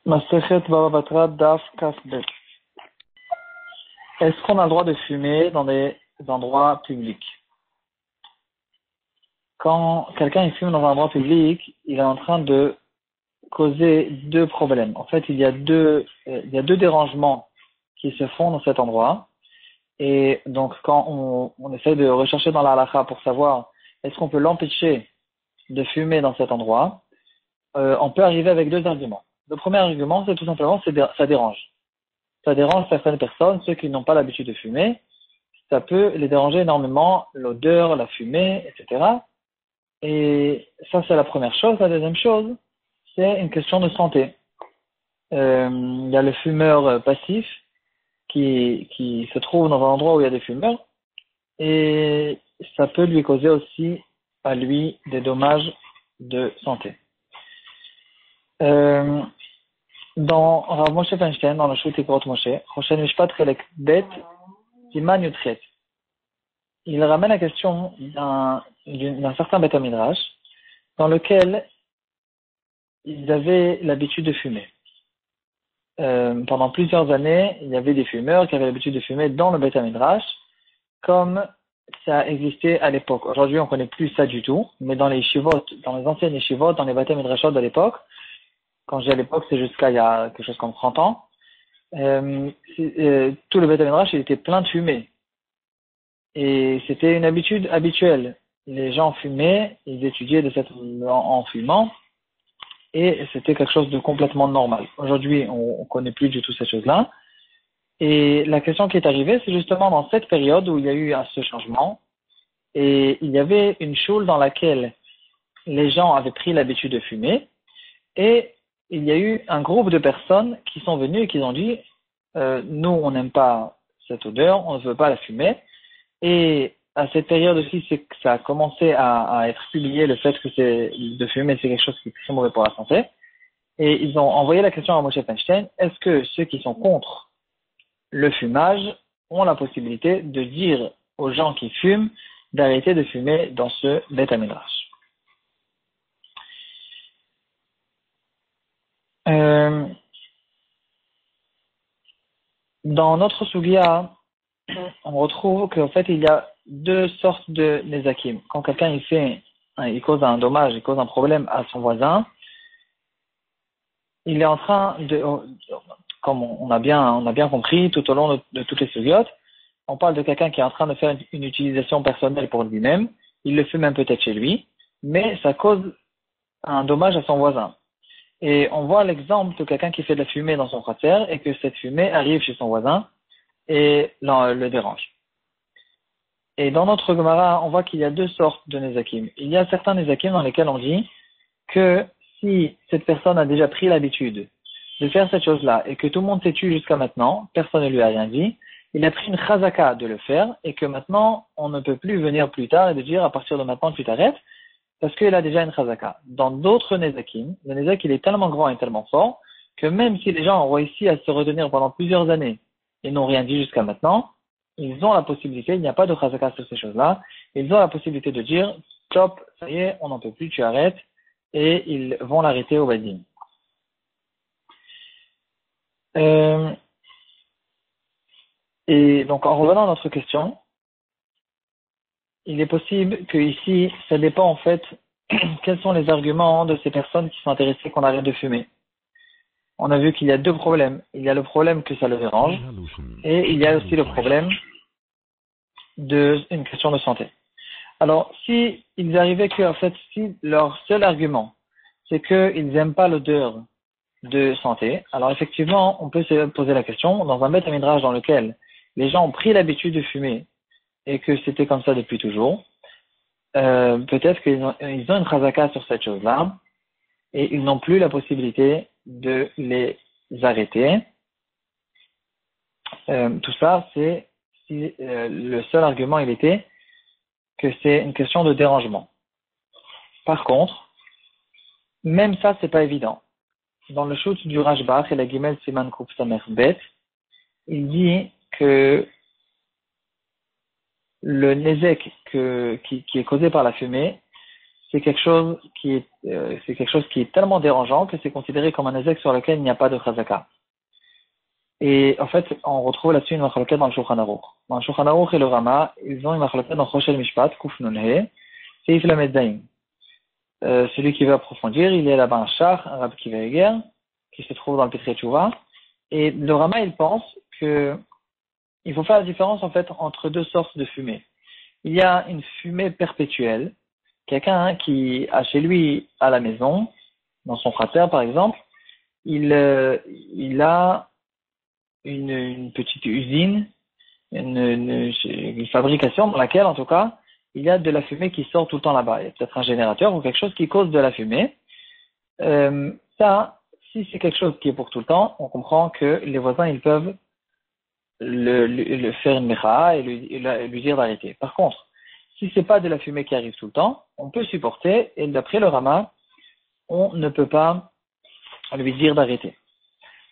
Masechet Baba Batra Daf Kaf Bet. Est-ce qu'on a le droit de fumer dans des endroits publics? Quand quelqu'un fume dans un endroit public, il est en train de causer deux problèmes. En fait, il y a deux dérangements qui se font dans cet endroit. Et donc, quand on essaie de rechercher dans la halakha pour savoir est-ce qu'on peut l'empêcher de fumer dans cet endroit, on peut arriver avec deux arguments. Le premier argument, c'est tout simplement, ça dérange. Ça dérange certaines personnes, ceux qui n'ont pas l'habitude de fumer. Ça peut les déranger énormément, l'odeur, la fumée, etc. Et ça, c'est la première chose. La deuxième chose, c'est une question de santé. Il y a le fumeur passif qui se trouve dans un endroit où il y a des fumeurs et ça peut lui causer aussi à lui des dommages de santé. Dans Rav Moshe Feinstein, dans le Shuti Korot Moshe, Choshen Mishpat Chelek Bet, Siman Yutchet, il ramène la question d'un certain Beth Midrash dans lequel ils avaient l'habitude de fumer. Pendant plusieurs années, il y avait des fumeurs qui avaient l'habitude de fumer dans le Beth Midrash, comme ça existait à l'époque. Aujourd'hui, on ne connaît plus ça du tout, mais dans les yeshivot, dans les anciennes yeshivot, dans les Beth Midrashot de l'époque, quand je dis à l'époque, c'est jusqu'à il y a quelque chose comme 30 ans, tout le Beth Midrash, il était plein de fumée. Et c'était une habitude habituelle. Les gens fumaient, ils étudiaient en fumant, et c'était quelque chose de complètement normal. Aujourd'hui, on connaît plus du tout ces choses-là. Et la question qui est arrivée, c'est justement dans cette période où il y a eu ce changement, et il y avait une choule dans laquelle les gens avaient pris l'habitude de fumer, et il y a eu un groupe de personnes qui sont venues et qui ont dit nous, on n'aime pas cette odeur, on ne veut pas la fumer. Et à cette période aussi, c'est que ça a commencé à être publié le fait que de fumer, c'est quelque chose qui est très mauvais pour la santé. Et ils ont envoyé la question à Moshe Feinstein, est-ce que ceux qui sont contre le fumage ont la possibilité de dire aux gens qui fument d'arrêter de fumer dans ce Beth Midrash? Dans notre Sugia, on retrouve qu'en fait, il y a deux sortes de nezakim. Quand quelqu'un il cause un dommage, il cause un problème à son voisin, il est en train de, comme on a bien compris tout au long de toutes les sugiotes, on parle de quelqu'un qui est en train de faire une utilisation personnelle pour lui-même, il le fait même peut-être chez lui, mais ça cause un dommage à son voisin. Et on voit l'exemple de quelqu'un qui fait de la fumée dans son cratère et que cette fumée arrive chez son voisin et le dérange. Et dans notre Gemara, on voit qu'il y a deux sortes de nezakim. Il y a certains nezakim dans lesquels on dit que si cette personne a déjà pris l'habitude de faire cette chose-là et que tout le monde s'est tué jusqu'à maintenant, personne ne lui a rien dit, il a pris une chazaka de le faire et que maintenant on ne peut plus venir plus tard et de dire à partir de maintenant tu t'arrêtes parce qu'il a déjà une chazaka. Dans d'autres nezakim, le nezak il est tellement grand et tellement fort que même si les gens ont réussi à se retenir pendant plusieurs années et n'ont rien dit jusqu'à maintenant, ils ont la possibilité, il n'y a pas de chazaka sur ces choses-là, ils ont la possibilité de dire stop, ça y est, on n'en peut plus, tu arrêtes, et ils vont l'arrêter au Badin. Et donc en revenant à notre question, il est possible que ici, ça dépend en fait quels sont les arguments de ces personnes qui sont intéressées qu'on arrête de fumer. On a vu qu'il y a deux problèmes. Il y a le problème que ça le dérange, et il y a aussi le problème d'une question de santé. Alors, si ils arrivaient que, en fait, si leur seul argument, c'est qu'ils n'aiment pas l'odeur de santé, alors effectivement, on peut se poser la question, dans un Beth Midrash dans lequel les gens ont pris l'habitude de fumer, et que c'était comme ça depuis toujours, peut-être qu'ils ont une chazaka sur cette chose-là, et ils n'ont plus la possibilité de les arrêter. Tout ça, c'est si le seul argument il était que c'est une question de dérangement. Par contre, même ça, c'est pas évident. Dans le shoot du Rashbach et la Gimel Siman Kuf Samer Bet, il dit que le nezek qui est causé par la fumée, c'est quelque chose qui est tellement dérangeant que c'est considéré comme un nezek sur lequel il n'y a pas de chazaka. Et en fait, on retrouve là-dessus une machloket dans le Shulchan Aruch. Dans le Shulchan Aruch et le Rama, ils ont une machloket dans Choshel Mishpat, Kuf Nun He, Seif Lamed Zayin. Celui qui veut approfondir, il est là-bas un char, un Rab Kiveger, qui se trouve dans le Petrei Teshuvah. Et le Rama, il pense que il faut faire la différence en fait entre deux sortes de fumée. Il y a une fumée perpétuelle. Quelqu'un qui a chez lui à la maison, dans son cratère par exemple, il a une petite usine, une fabrication dans laquelle en tout cas il y a de la fumée qui sort tout le temps là-bas. Il y a peut-être un générateur ou quelque chose qui cause de la fumée. Ça, si c'est quelque chose qui est pour tout le temps, on comprend que les voisins ils peuvent le faire une mecha et lui dire d'arrêter. Par contre, si c'est pas de la fumée qui arrive tout le temps, on peut supporter et d'après le Rama, on ne peut pas lui dire d'arrêter.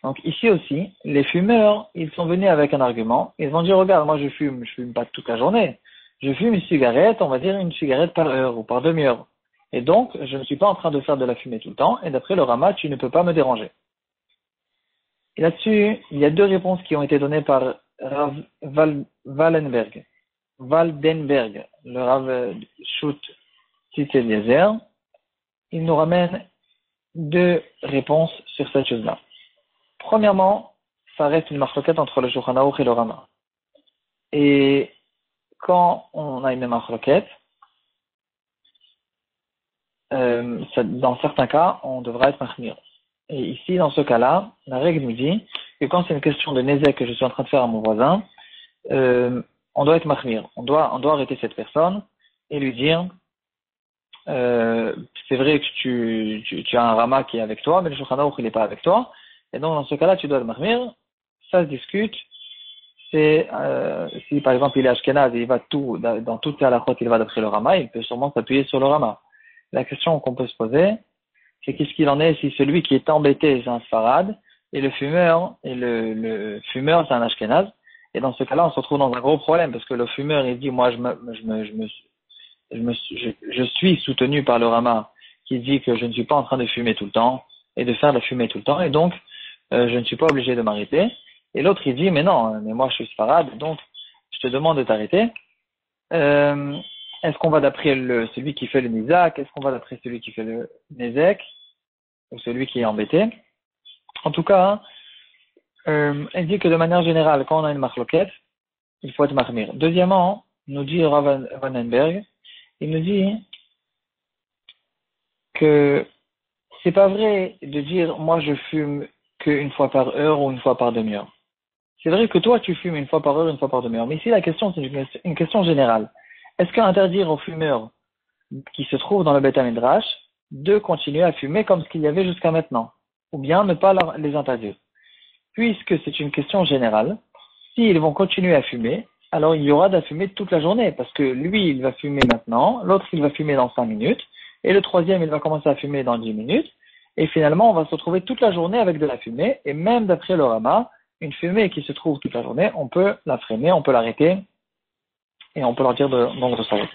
Donc ici aussi, les fumeurs, ils sont venus avec un argument. Ils ont dit, regarde, moi je fume pas toute la journée. Je fume une cigarette, on va dire une cigarette par heure ou par demi-heure. Et donc, je ne suis pas en train de faire de la fumée tout le temps. Et d'après le Rama, tu ne peux pas me déranger. Et là-dessus, il y a deux réponses qui ont été données par Rav Waldenberg, le Rav Shoot Tzitz-Eliezer. Il nous ramène deux réponses sur cette chose-là. Premièrement, ça reste une marloquette entre le Shulchan Aruch et le Rama. Et quand on a une marloquette, dans certains cas, on devra être mahmir. Et ici, dans ce cas-là, la règle nous dit que quand c'est une question de nezek que je suis en train de faire à mon voisin, on doit être mahmir. On doit arrêter cette personne et lui dire c'est vrai que tu as un Rama qui est avec toi, mais le Shulchan Aruch il n'est pas avec toi. Et donc, dans ce cas-là, tu dois le mahmir. Ça se discute. C'est, si par exemple il est Ashkenaz et il va dans toutes les halakhot, il va d'après le Rama, il peut sûrement s'appuyer sur le Rama. La question qu'on peut se poser, c'est qu'est-ce qu'il en est si celui qui est embêté, c'est un Sfarad, et le fumeur c'est un Ashkenaz. Et dans ce cas-là, on se retrouve dans un gros problème, parce que le fumeur, il dit, moi, je suis soutenu par le Rama, qui dit que je ne suis pas en train de fumer tout le temps, et de faire de la fumée tout le temps, et donc, je ne suis pas obligé de m'arrêter. Et l'autre, il dit, mais non, mais moi, je suis Sfarad, donc, je te demande de t'arrêter. Est-ce qu'on va d'après celui qui fait le Nizak? Est-ce qu'on va d'après celui qui fait le Nezek? Ou celui qui est embêté? En tout cas, elle dit que de manière générale, quand on a une marloquette, il faut être mahmir. Deuxièmement, nous dit Rav Waldenberg, il nous dit que c'est pas vrai de dire, moi je fume qu'une fois par heure ou une fois par demi-heure. C'est vrai que toi tu fumes une fois par heure, une fois par demi-heure. Mais ici la question, c'est une question générale. Est-ce qu'interdire aux fumeurs qui se trouvent dans le Beit HaMidrash de continuer à fumer comme ce qu'il y avait jusqu'à maintenant? Ou bien ne pas les interdire? Puisque c'est une question générale, s'ils vont continuer à fumer, alors il y aura de la fumée toute la journée, parce que lui, il va fumer maintenant, l'autre, il va fumer dans 5 minutes, et le troisième, il va commencer à fumer dans 10 minutes, et finalement, on va se retrouver toute la journée avec de la fumée, et même d'après le Rama, une fumée qui se trouve toute la journée, on peut la freiner, on peut l'arrêter, et on peut leur dire de s'arrêter.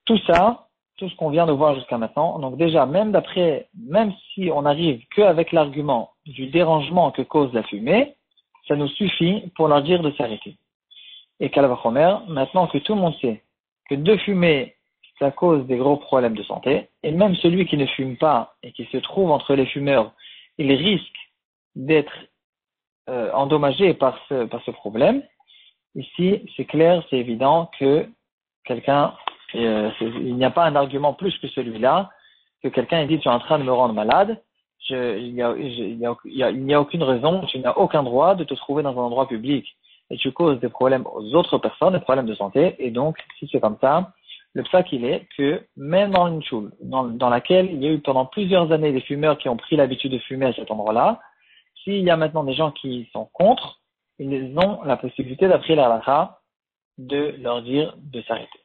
Tout ça, tout ce qu'on vient de voir jusqu'à maintenant, donc déjà, même si on n'arrive qu'avec l'argument du dérangement que cause la fumée, ça nous suffit pour leur dire de s'arrêter. Et Kalvachomer, maintenant que tout le monde sait que de fumer, ça cause des gros problèmes de santé, et même celui qui ne fume pas et qui se trouve entre les fumeurs, il risque d'être endommagé par ce problème. Ici, c'est clair, c'est évident que il n'y a pas un argument plus que celui-là, que quelqu'un dit tu es en train de me rendre malade, il n'y a aucune raison, tu n'as aucun droit de te trouver dans un endroit public et tu causes des problèmes aux autres personnes, des problèmes de santé, et donc si c'est comme ça, le psak il est que même dans une choule, dans laquelle il y a eu pendant plusieurs années des fumeurs qui ont pris l'habitude de fumer à cet endroit-là, s'il y a maintenant des gens qui sont contre, ils ont la possibilité d'après la halakha de leur dire de s'arrêter.